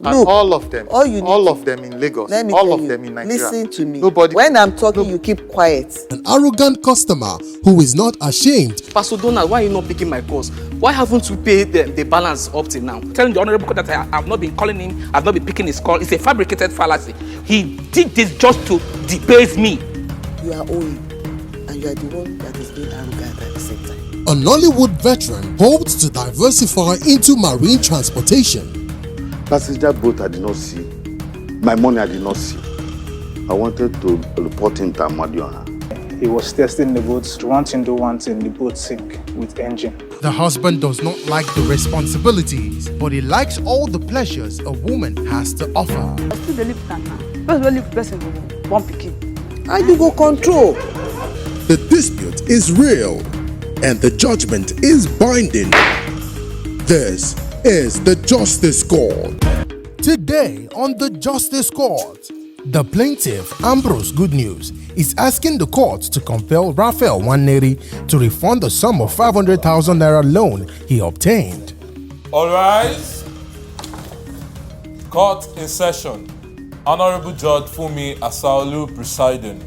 And look, all of them, all you need all of them in Lagos, let me all tell of you, them in Nigeria. listen to me. Nobody. When I'm talking, you keep quiet. An arrogant customer who is not ashamed. Pastor Donald, why are you not picking my calls? Why haven't you paid the balance up till now? Telling the honorable court that I have not been calling him, I've not been picking his call. It's a fabricated fallacy. He did this just to debase me. You are owing, and you are the one that is being arrogant at the same time. A Nollywood veteran hopes to diversify into marine transportation. Passenger boat I did not see. My money I did not see. I wanted to report him to Amadioha. He was testing the boats, wanting the boat sink with engine. The husband does not like the responsibilities, but he likes all the pleasures a woman has to offer. I still believe that now. First, believe person go one pikin. How you go control? The dispute is real, and the judgment is binding. This is the Justice Court. Today on the Justice Court, the plaintiff, Ambrose Good News, is asking the court to compel Raphael Nwaneri to refund the sum of 500,000 naira loan he obtained. All rise. Court in session. Honorable Judge Fumi Asaolu presiding.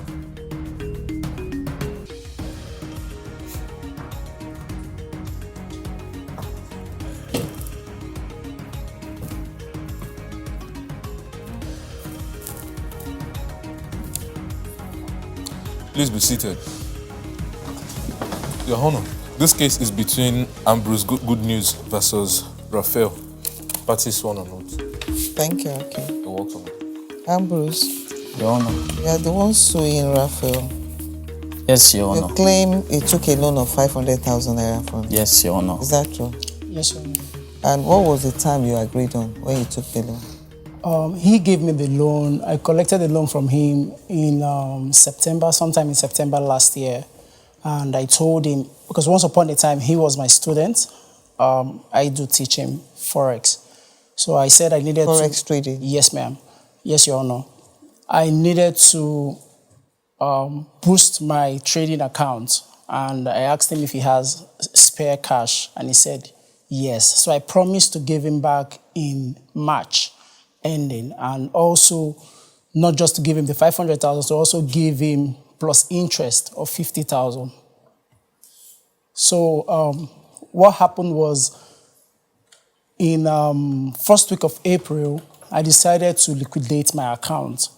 Please be seated. Your Honor, this case is between Ambrose Good News versus Raphael. Parties sworn on oath. Thank you, okay. You're welcome. Ambrose, Your Honor. you are the one suing Raphael. Yes, Your You Honor. claim he took a loan of 500,000 naira from you. Yes, Your Honor. Is that true? Yes, Your Honor. And what was the time you agreed on when you took the loan? He gave me the loan. I collected the loan from him in sometime in September last year. And I told him, because once upon a time, he was my student. I do teach him Forex. So I said I needed Forex trading? Yes, ma'am. Yes, Your Honor. I needed to boost my trading account. And I asked him if he has spare cash. And he said yes. So I promised to give him back in March ending, and also not just to give him the 500,000, to also give him plus interest of 50,000. So what happened was, in first week of April, I decided to liquidate my account.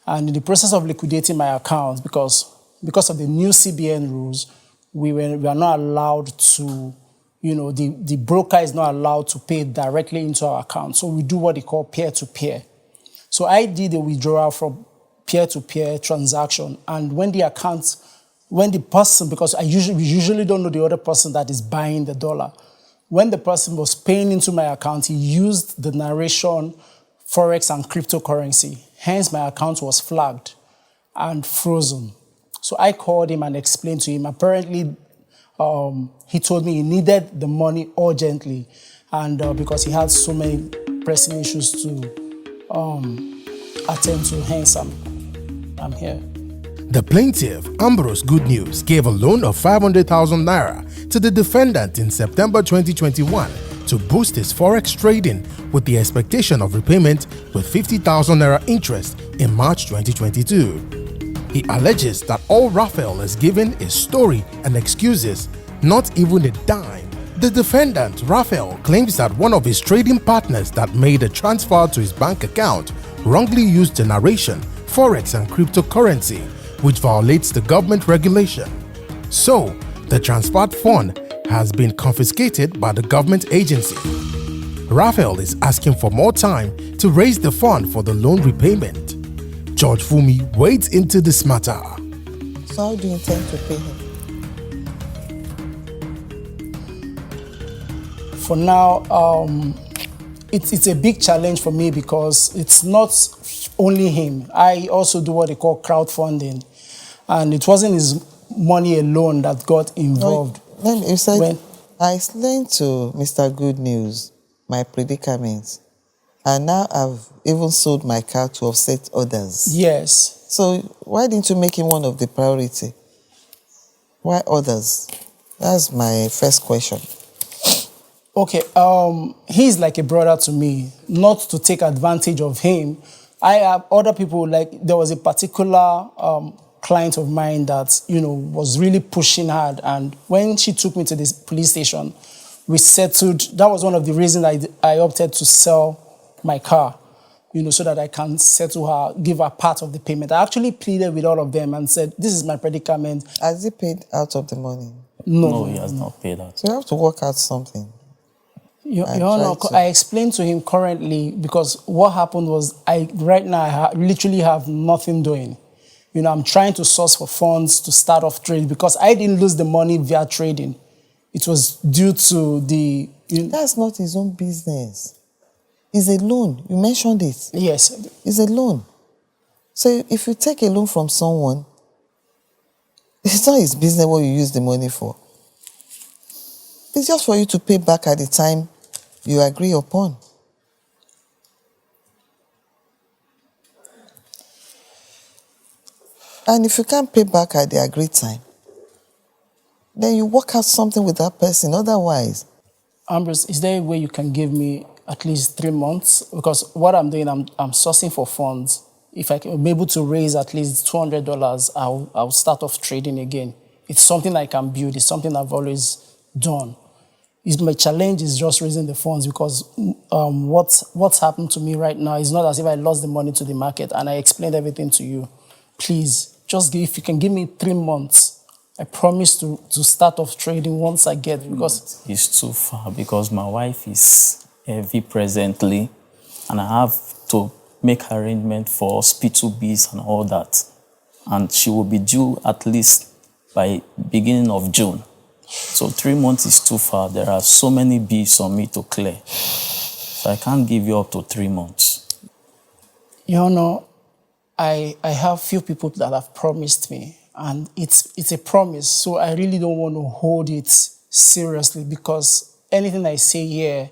And in the process of liquidating my account, because of the new CBN rules, we are not allowed to, the broker is not allowed to pay directly into our account. So we do what they call peer-to-peer. So I did a withdrawal from peer-to-peer transaction. And when the person, because we usually don't know the other person that is buying the dollar, when the person was paying into my account, he used the narration Forex and cryptocurrency. Hence, my account was flagged and frozen. So I called him and explained to him. Apparently, he told me he needed the money urgently, and because he had so many pressing issues to attend to, hence I'm here. The plaintiff, Ambrose Good News, gave a loan of 500,000 naira to the defendant in September 2021 to boost his forex trading, with the expectation of repayment with 50,000 naira interest in March 2022. He alleges that all Raphael is given is story and excuses, not even a dime. The defendant, Raphael, claims that one of his trading partners that made a transfer to his bank account wrongly used the narration, Forex and cryptocurrency, which violates the government regulation. So, the transferred fund has been confiscated by the government agency. Raphael is asking for more time to raise the fund for the loan repayment. Judge Fumi wades into this matter. So how do you intend to pay him? For now, it's a big challenge for me because it's not only him. I also do what they call crowdfunding. And it wasn't his money alone that got involved. You said, I explained to Mr. Good News my predicament. And now I've even sold my car to offset others. Yes. So why didn't you make him one of the priority? Why others? That's my first question. Okay, he's like a brother to me, not to take advantage of him. I have other people, like there was a particular client of mine that, was really pushing hard. And when she took me to this police station, we settled. That was one of the reasons I opted to sell my car, so that I can settle her, give her part of the payment. I actually pleaded with all of them and said, this is my predicament. Has he paid out of the money? No, he has not paid out. So you have to work out something. Your Honor, I explained to him currently, because what happened was right now I literally have nothing doing. I'm trying to source for funds to start off trade because I didn't lose the money via trading. It was due to the... That's not his own business. It's a loan. You mentioned it. Yes. It's a loan. So if you take a loan from someone, it's not his business what you use the money for. It's just for you to pay back at the time you agree upon. And if you can't pay back at the agreed time, then you work out something with that person. Otherwise... Ambrose, is there a way you can give me at least 3 months? Because what I'm doing, I'm sourcing for funds. If I can be able to raise at least $200, I'll start off trading again. It's something I can build. It's something I've always done. My challenge is just raising the funds because what's happened to me right now is not as if I lost the money to the market, and I explained everything to you. Please, if you can give me 3 months, I promise to start off trading once I get, because... It's too far because my wife is heavy presently and I have to make arrangement for hospital bills and all that. And she will be due at least by beginning of June. So 3 months is too far. There are so many bills on me to clear. So I can't give you up to 3 months. I have few people that have promised me, and it's a promise. So I really don't want to hold it seriously because anything I say here,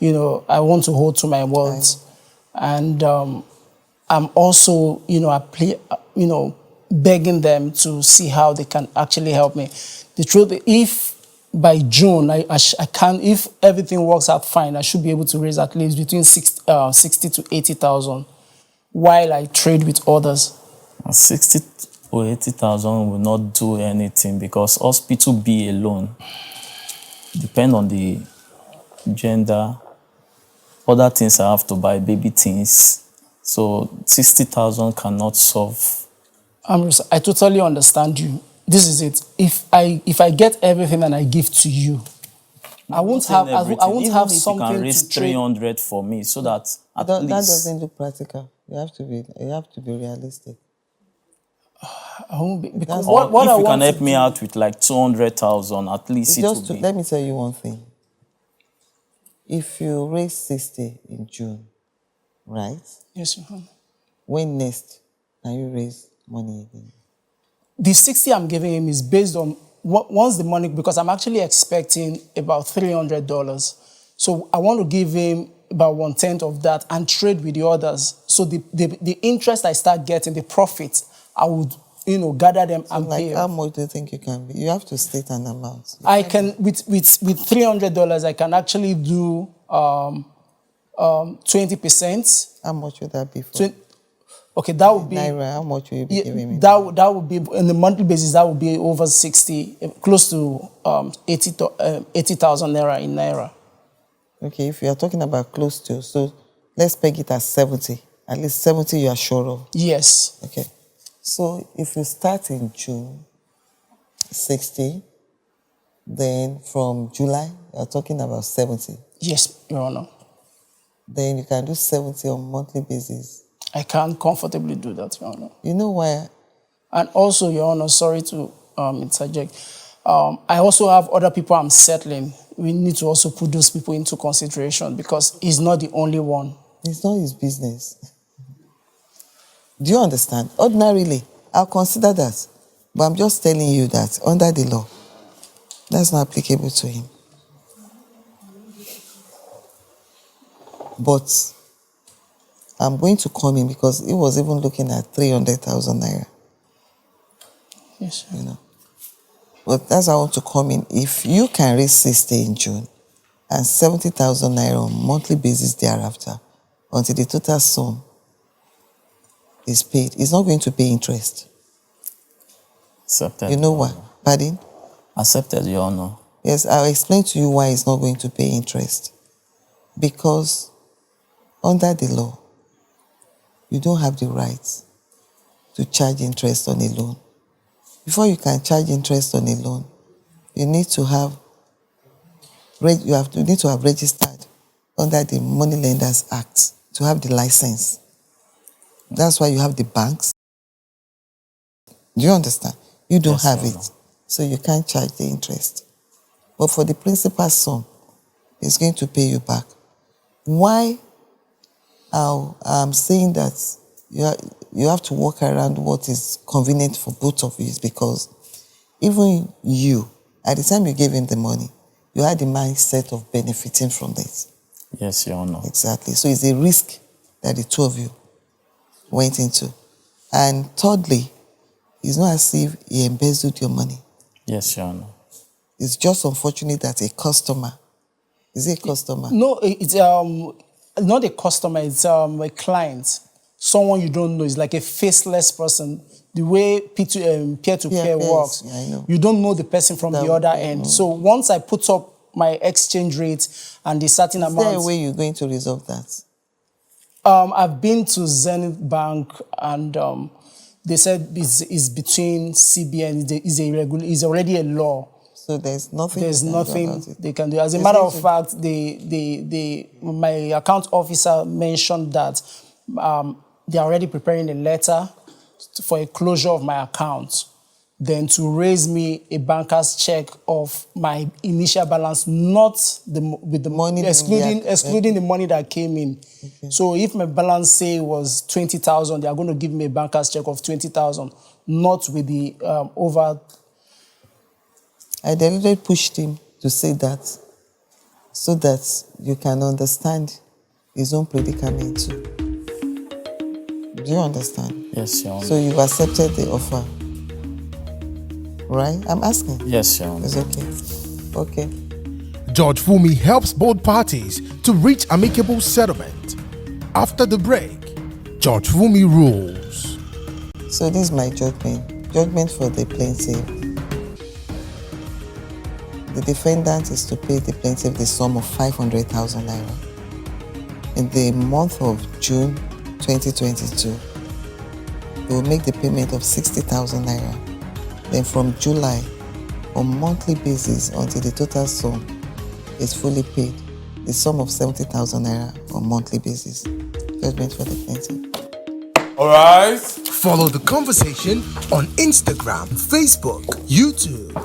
I want to hold to my words. And I'm also, begging them to see how they can actually help me. The truth, if by June I can, if everything works out fine, I should be able to raise at least between 60 to 80,000 while I trade with others. 60 or 80,000 will not do anything because hospital bill alone depend on the gender. Other things I have to buy, baby things. So 60,000 cannot solve. I totally understand you. This is it. If I get everything and I give to you, I won't have something you can raise to trade. 300 for me, so that that doesn't look practical. You have to be realistic. I won't be, because if you can help me do, out with like 200,000, at least it will be. Let me tell you one thing. If you raise 60 in June, right? Yes, Your Honor. When next can you raise money again? The 60 I'm giving him is based on once the money, because I'm actually expecting about $300. So I want to give him about 1/10 of that and trade with the others. So the interest I start getting, the profit, I would gather them and pay. How much do you think you can be? You have to state an amount. I can with $300 I can actually do 20%. How much would that be for? Okay, that would be Naira. How much will you be giving me? That would be on the monthly basis. That would be over 60, close to 80,000 naira in naira. Okay, if you are talking about close to, so let's peg it as 70. At least 70 you are sure of. Yes. Okay. So if you start in June, 60, then from July, you're talking about 70. Yes, Your Honor. Then you can do 70 on a monthly basis. I can comfortably do that, Your Honor. You know why? And also, Your Honor, sorry to interject. I also have other people I'm settling. We need to also put those people into consideration because he's not the only one. It's not his business. Do you understand? Ordinarily, I'll consider that. But I'm just telling you that under the law, that's not applicable to him. But I'm going to come in because he was even looking at 300,000 naira. Yes, sir. But that's why I want to come in. If you can raise 60 in June, and 70,000 naira on monthly basis thereafter until the total sum is paid. It's not going to pay interest. Accepted. You know why? Pardon? Accepted, Your Honor. Yes, I'll explain to you why it's not going to pay interest. Because under the law, you don't have the right to charge interest on a loan. Before you can charge interest on a loan, you need to have registered under the Money Lenders Act to have the license. That's why you have the banks. Do you understand? You don't have it, so you can't charge the interest. But for the principal sum, it's going to pay you back. Why I'm saying that you have to work around what is convenient for both of you is because even you, at the time you gave him the money, you had the mindset of benefiting from it. Yes, Your Honor. Exactly. So it's a risk that the two of you went into. And thirdly, it's not as if he embezzled your money. Yes, Your Honor. It's just unfortunate that a customer, is it a customer? No, it's not a customer, it's a client. Someone you don't know. It's like a faceless person. The way peer-to-peer works, yeah, I know. you don't know the person from the other end. So once I put up my exchange rate and the certain amount... Is there a way you're going to resolve that? I've been to Zenith Bank and they said it's between CBN, it's already a law. So there's nothing they can do. As a matter of fact, my account officer mentioned that they're already preparing a letter for a closure of my account, then to raise me a banker's check of my initial balance, not with the money, excluding the money that came in. Okay. So if my balance, say, was 20,000, they are going to give me a banker's check of 20,000, not with the over. I deliberately pushed him to say that so that you can understand his own predicament too. Do you understand? Yes, Your Honor. So you've accepted the offer, right? I'm asking. Yes, Your Honor. It's okay. Okay. Judge Funmi helps both parties to reach amicable settlement. After the break, Judge Funmi rules. So this is my judgment. Judgment for the plaintiff. The defendant is to pay the plaintiff the sum of 500,000 naira. In the month of June 2022, they will make the payment of 60,000 naira. Then from July, on monthly basis until the total sum is fully paid, the sum of 70,000 naira on monthly basis. Judgment for the plaintiff. All right. Follow the conversation on Instagram, Facebook, YouTube,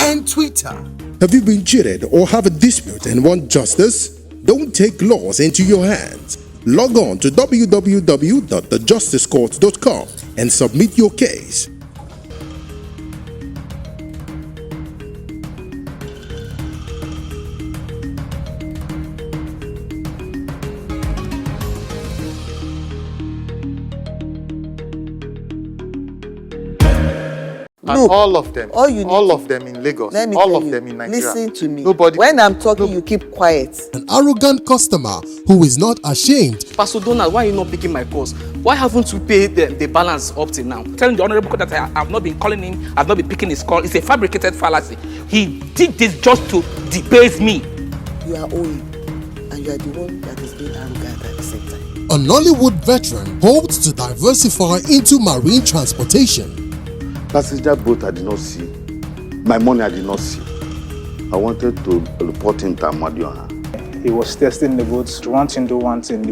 and Twitter. Have you been cheated or have a dispute and want justice? Don't take laws into your hands. Log on to www.thejusticecourt.com and submit your case. And all of them, all you need all of them in Lagos, let me all tell of you, them in Nigeria. Listen to me. Nobody. When I'm talking, you keep quiet. An arrogant customer who is not ashamed. Pastor Donald, why are you not picking my calls? Why haven't you paid the balance up till now? Telling the honorable court that I have not been calling him, I've not been picking his call. It's a fabricated fallacy. He did this just to debase me. You are owing, and you are the one that is being arrogant at the same time. A Nollywood veteran hopes to diversify into marine transportation. Passenger boat I did not see. My money I did not see. I wanted to report him to Amadioha. He was testing the boats, wanting the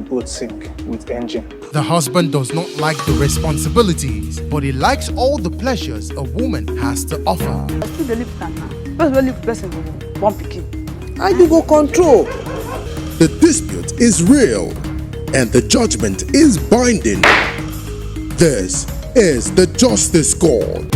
boat sink with engine. The husband does not like the responsibilities, but he likes all the pleasures a woman has to offer. I still believe that now. First, believe person go one pikin. How you go control? The dispute is real and the judgment is binding. This is the Justice Court.